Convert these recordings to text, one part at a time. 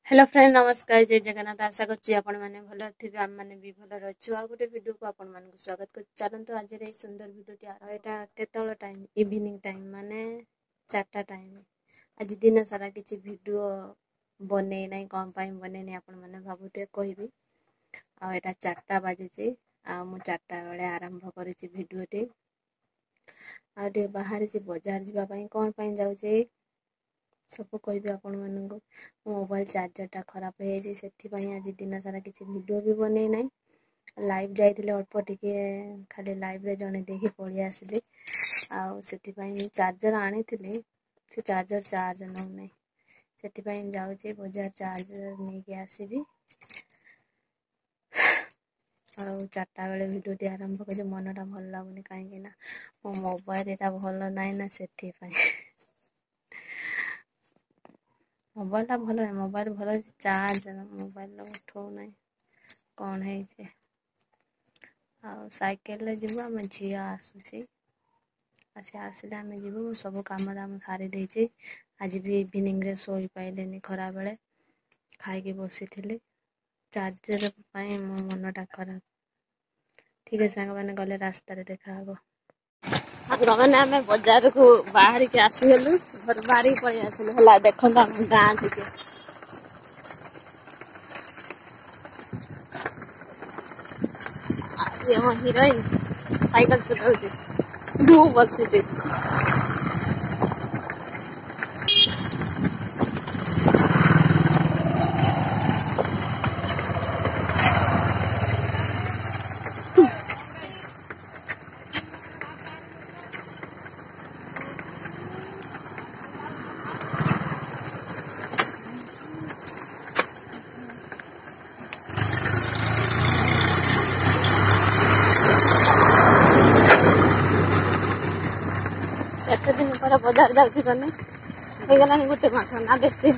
Hello friend नमस्कार जय जगन्नाथ आशा करछि आपण माने भलो थिबे आम माने भी भलो रहछु आ गोटे वीडियो को आपण मान को स्वागत कर चलंतु आज रे सुंदर वीडियो टी आ एटा केतल टाइम इवनिंग टाइम माने 4टा टाइम आज दिन सारा किछि वीडियो बने नै कोन पाई बने नै आपण माने भाबुते कहबी आ एटा 4टा बाजे छी आ मु 4टा बेले आरंभ करिछि वीडियो टी आ दे बाहर छी बाजार जिबा पाई कोन पाई जाउ छी सब कहबी आपण माननको मोबाइल चार्जर खराब है से आज दिन सारा किसी वीडियो भी बने ना लाइव जाइए अल्प टिके खाली लाइव रे जने देखी पड़ी आसली आउ चार्जर आनी से चार्जर चार्ज नौ ना से जाऊँगी बजार चार्जर नहीं कि आसबि आउ 4टा बेले वीडियो टी आरंभ कर मनटा भल लगुनि कहीं मो मोबाइल एटा भल ना ना से मोबाइल भल है मोबाइल भल चार्ज मोबाइल उठो ना कौन है साइकेल जीव आम झी आसूसी अच्छे आसले आम जीव सब कम दाम सारी देची आज भी इवनिंग रे सोई पाइले खरा बेले खाई बसी थी चार्जर पाई मो मनटा खराब ठीक है सांग मैंने गले रास्तार देखा मैंने आम बाजार को बाहर के आसीगलु घर बाहर पलि आसलु है देखो आम गाँ टी हिरोइन साइकिल चलाऊँ मु बसी एत दिन पर बाजार जाऊँगी कने होगला गोटे मास ना बेसी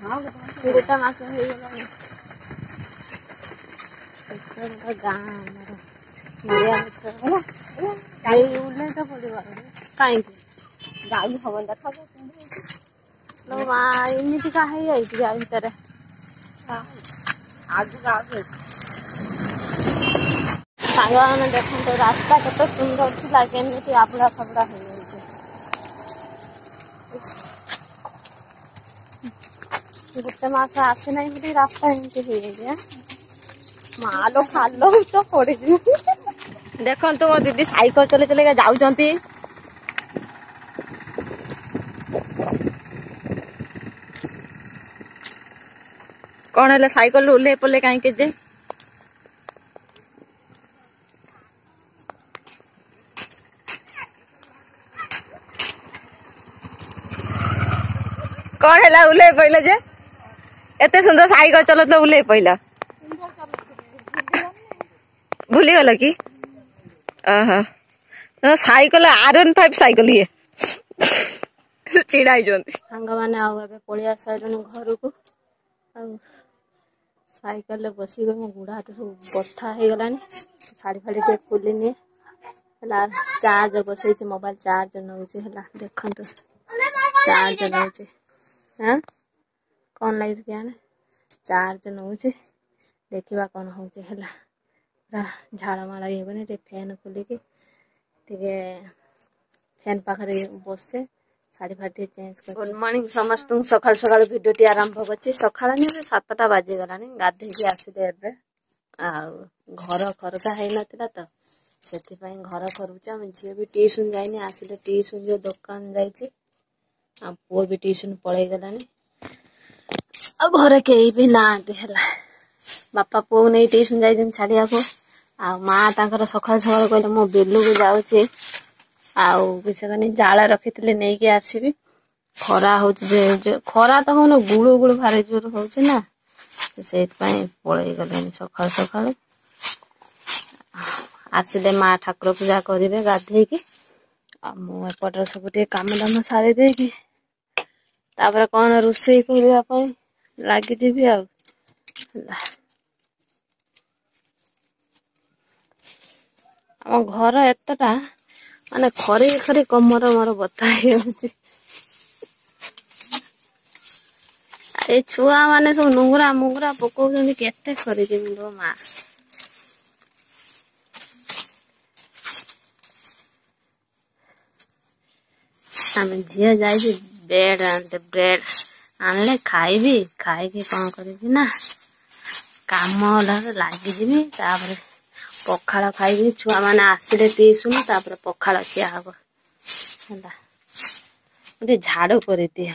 हम गोटे मास होगला गाँ उल्ले तो पड़ा कहीं गाड़ी हम देखा एमती क्या भितर आगे सांग मैंने देखते रास्ता केते सुंदर थी केमी आबड़ा फाबड़ा हो गोटे मस आसी ना बोली रास्ता एमती हो मालो खालो तो पड़ी देखो मो दीदी साइकिल चले चले जाऊँच कौन है साइकिल ओह्ले पड़े कहीं जे कौन है उल्ले पड़े जे एत सुंदर साइकिल चलो तो उल्ले पड़ा भूली गल कि साइकिल R15 साइकिल ये चिड़ा सांग मैंने पलिया सारे घर को साइकिल बसिक मो गुड़ा हाथ सब बथा हो गला शाढ़ी फाड़ी टे खोलनी चार्ज बसई मोबाइल चार्ज नौ देखु चार्ज नौ हाँ कौन लगे क्या चार्ज नौ देखा कौन हो पूरा झाड़माड़ ये टे फैन खोलिकी फैन पाखे बसे शाढ़ी फाड़ी चेंज कर गुड मॉर्निंग समस्त सकाल सकाल वीडियो टी आरंभ कर सकाल 7टा बाजीगला गाधे आसिले घर खरका हो ना तो से घर करुचे आम झील भी ट्यूशन जाइनि आसिले ट्यूशन जो दुकान जाइए पुओ भी ट्यूशन पलि गला घर कहीं भी ना बापा पुओ नहीं ट्यूशन जाइए छाड़िया को माँ तांकर सकाल सकाल कहले मो बिलू को जाऊँगी आनी जाल रखी थी नहीं कि आसबि खरा हो खरा तो हो गुलु गुलु भारी जोर हो से पलि गले सकाल सकाल आसिले माँ ठाकुर पूजा करेंगे गाधे की मुझे सब कम दाम सारी देकी कौन रोषे करने लगिजी आ आम घर एतटा माने खरी खरी कमर मोर बता ଏ ଛୁଆ ମାନେ ସବୁ ନୁଙ୍ଗୁରା ମୁଙ୍ଗୁରା ପକଉଛନ୍ତି କେତେ କରିଦେବି ଲୋ ମା। ଆମେ ଝିଅ ଯାଇଛି ବ୍ରେଡ ଆଣିତେ, ବ୍ରେଡ ଆଣିଲେ ଖାଇବି, ଖାଇକି କଣ କରିବି ନା କାମ ଲାଗିଯିବି। ତାପରେ ପଖାଳ ଖାଇବି, ଛୁଆ ମାନେ ଆସିଲେ ଟିଉସନ, ତାପରେ ପଖାଳ ଖିଆ ହବ ହେଲା। ଟିକେ ଝାଡୁ କରିଦିଏ,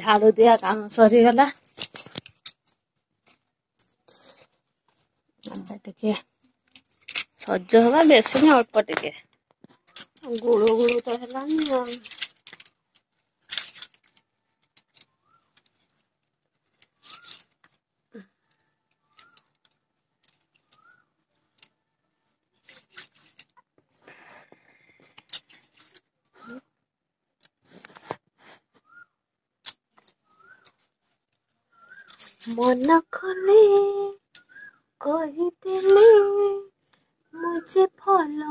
ଝାଡୁ ଦିଆ କାମ ସରିଗଲା। ଏବେ ଟିକେ ସଜ ହବା, ବେଶୀ ନାହିଁ ଅଳ୍ପ ଟିକେ। ଗୁଳୁ ଗୁଳୁ ତ ହେଲାଣି ଆଉ। ମନ ଖୋଲି କହିଥିଲି ମୁଁ ଯେ ଭଲ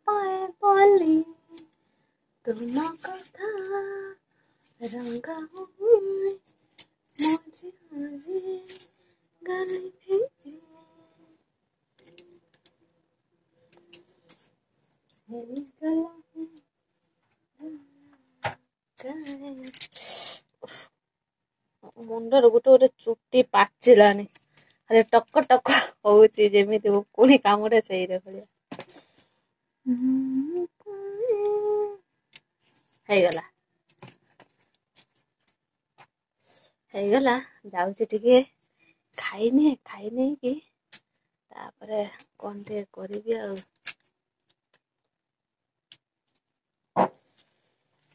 ପାଏ ବୋଲି, ତୁମ କଥା ରଙ୍ଗା ହୁଏ ମଝି ମଝି ଗାଲି ଭିଜେ ମୁଣ୍ଡରେ ଗୋଟେ ଗୋଟେ ଚୁଟି ପାଚିଲାଣି, ଖାଲି ଟକ ଟକ ହଉଛି ଯେମିତି ଉକୁଣି କାମୁଡେ ସେଇରେ ଭଳିଆ। ହେଇଗଲା ହେଇଗଲା, ଯାଉଛି ଟିକେ ଖାଇନିଏ, ଖାଇନେଇକି ତାପରେ କଣ ଟିକେ କରିବି ଆଉ।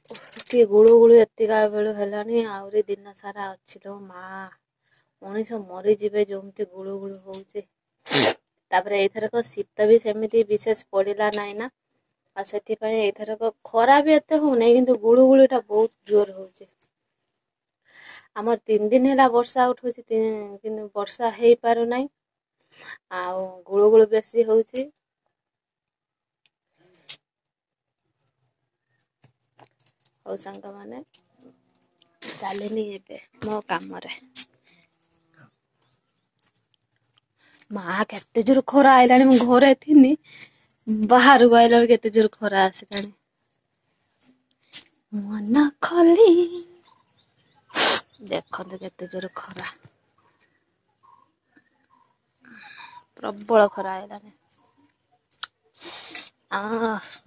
ଟିକେ ଗୁଳୁ ଗୁଳୁ ଏତିକା ବେଳୁ ହେଲାଣି, ଆହୁରି ଦିନ ସାରା ଅଛି ଲୋ ମା। ମଣିଷ ମରିଯିବେ ଯେମିତି ଗୁଳୁ ଗୁଳୁ ହଉଛି। ତାପରେ ଏଇଥରକ ଶୀତ ବି ସେମିତି ବିଶେଷ ପଡିଲା ନାହିଁ ନା, ଆଉ ସେଥିପାଇଁ ଏଇଥରକ ଖରା ବି ଏତେ ହଉନାହିଁ, କିନ୍ତୁ ଗୁଳୁ ଗୁଳି ଟା ବହୁତ ଜୋର ହଉଛି। ଆମର 3 ଦିନ ହେଲା ବର୍ଷା ଉଠଉଛି, କିନ୍ତୁ ବର୍ଷା ହେଇପାରୁନାହିଁ। ଆଉ ଗୁଳୁ ଗୁଳୁ ବେଶୀ ହଉଛି। ହଉ ସାଙ୍ଗମାନେ, ଚାଲିନି ଏବେ ମୋ କାମରେ। ମା କେତେ ଜୋର ଖରା ଆଇଲାଣି, ମୁଁ ଘରେ ଥିନି ବାହାରକୁ ଆଇଲା ବେଳକୁ କେତେ ଜୋର ଖରା ଆସିଲାଣି। ମନ ଖୋଲି ଦେଖନ୍ତୁ କେତେ ଜୋର ଖରା, ପ୍ରବଳ ଖରା ଆଇଲାଣି।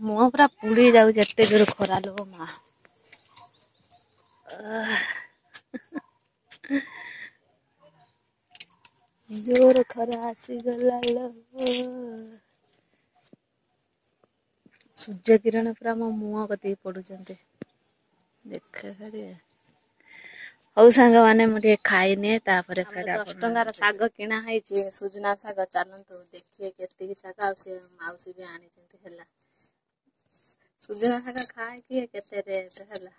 ମୁହଁ ପୁରା ପୁଡି ଯାଉଛି, ଏତେ ଜୋର ଖରା ଲୋ ମା। ଜୋର ଖରା ଆସିଗଲା ଲୋ। ସୂର୍ଯ୍ୟ କିରଣ ପୁରା ମୋ ମୁହଁ କତିକି ପଡୁଛନ୍ତି, ଦେଖେ ଖାଲି। ହଉ ସାଙ୍ଗମାନେ, ମୁଁ ଟିକେ ଖାଇନିଏ, ତାପରେ 10 ଟଙ୍କାର ଶାଗ କିଣା ହେଇଛି, ସୁଜନା ଶାଗ। ଚାଲନ୍ତୁ ଦେଖିଏ କେତିକି ଶାଗ, ଆଉ ସେ ମାଉସୀ ବି ଆଣିଛନ୍ତି ହେଲା। ସୁଜନା ଶାଗ ଖାଏ କିଏ, କେତେ ରେଟ୍ ହେଲା।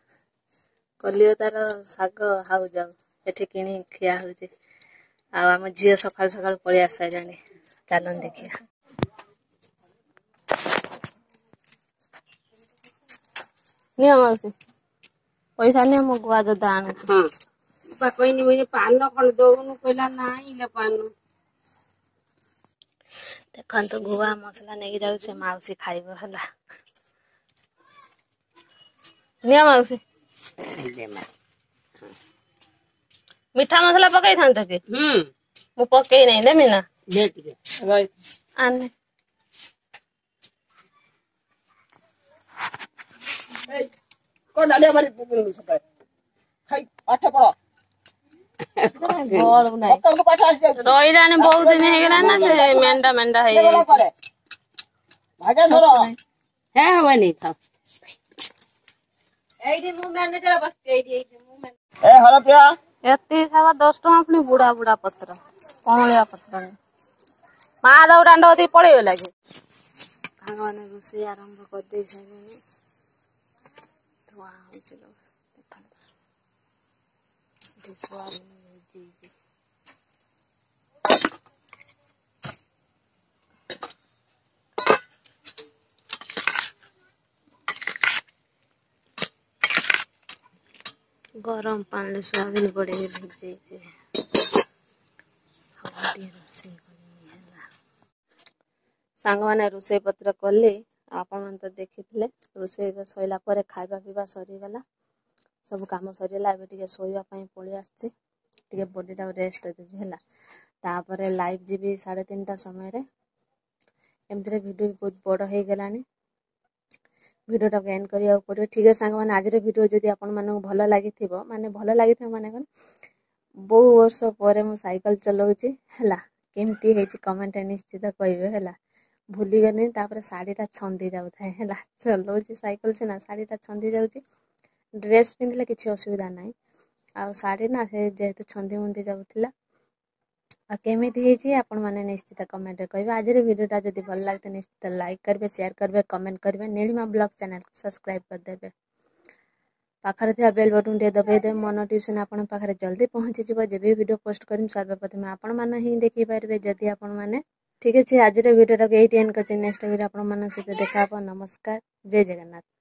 କଲିଅତାର ଶାଗ ହାଉଯାଉ ଏଠି କିଣି ଖିଆ ହଉଛି। ଆଉ ଆମ ଝିଅ ସକାଳୁ ସକାଳୁ ପଳେଇ ଆସିସାଇଲାଣି, ଚାଲନ୍ତୁ ଦେଖିଆ। ନିଅ ମାଉସୀ, ପଇସା ନିଅ, ମୋ ଗୁଆ ଜୋତା ଆଣୁଛି। ବା କହିନି ପାନ କଣ ଦଉନୁ, କହିଲା ନାଇଁ ଲୋ ପାନ। ଦେଖନ୍ତୁ ଗୁଆ ମସଲା ନେଇକି ଯାଉଛି, ସେ ମାଉସୀ ଖାଇବ ହେଲା। ନିଅ ମାଉସୀ। ମିଠା ମସଲା ପକେଇଥାନ୍ତ କି? ମୁଁ ପକେଇ ନାହିଁ, ଦେମି ନା? ଆନେ ରହିଲାଣି ବହୁତ ଦିନ ହେଇଗଲାଣି ନା, ସେ ମେଣ୍ଡା ମେଣ୍ଡା ହେଇଯାଇଛି। ଏଇଠି ମୁଁ ମ୍ୟାନେଜର ବସିଛି, ଏଇଠି ଏତିକି ଶାଗ 10 ଟଙ୍କା, ପୁଣି ବୁଢା ବୁଢା ପତ୍ର, କଅଁଳିଆ ପତ୍ର। ମା ଦଉ ଦାଣ୍ଡ କତିକି ପଳେଇଗଲା କି? ସାଙ୍ଗମାନେ ରୋଷେଇ ଆରମ୍ଭ କରିଦେଇ ସାରିଲେଣି। ଧୂଆଁ ହଉଛି ଲୋ, गरम पानी सोयाबीन बड़ी भिजे सांग मैंने रोषे पत्र कली आपण मैंने तो देखी रोषे सैला पर खाଇବା पीवा सरीगला सब कम सरीगला ए शोवाई पलि आसी बॉडी टाक रेस्ट देवी है तापर लाइव जी 3:30 समय एमती वीडियो भी बहुत बड़ हो गलानी वीडियो टाक एंड करिया पड़ो ठीक है सांग मैंने आज वीडियो जदि आपण मानक भल लगी माने भल लगी माने कौन बहु वर्ष पर मु साइकिल चलाऊँगी है केमती है कमेंट निश्चित कहे है भूली गनी तापर शाढ़ीटा छंदी जाऊ था है चलाऊँगी साइकिल सीना शाढ़ीटा छंदी जाऊँगी ड्रेस पिंधले किसी असुविधा ना आ शाढ़ी ना से जेहेतु छंदी मुंदी जाऊला केमी आपण मैंने निश्चित कमेंट कहे आज वीडियोटा जब भल लगे निश्चित लाइक करेंगे शेयर करेंगे कमेंट करेंगे नीलिमा ब्लॉग चैनल को सब्सक्राइब करदेवे पाखर थी बेल बटन टे दबाइदे मो नोटिफिकेशन आपण पाखे जल्दी पहुँची जब भी वीडियो पोस्ट करें सर्वप्रथम आपण मैंने ही देखिपारे जदि आपण मैंने ठीक है आज वीडियो टाक ये एंड कर नेक्स्ट वीडियो आपण मान सहित देखा नमस्कार जय जगन्नाथ।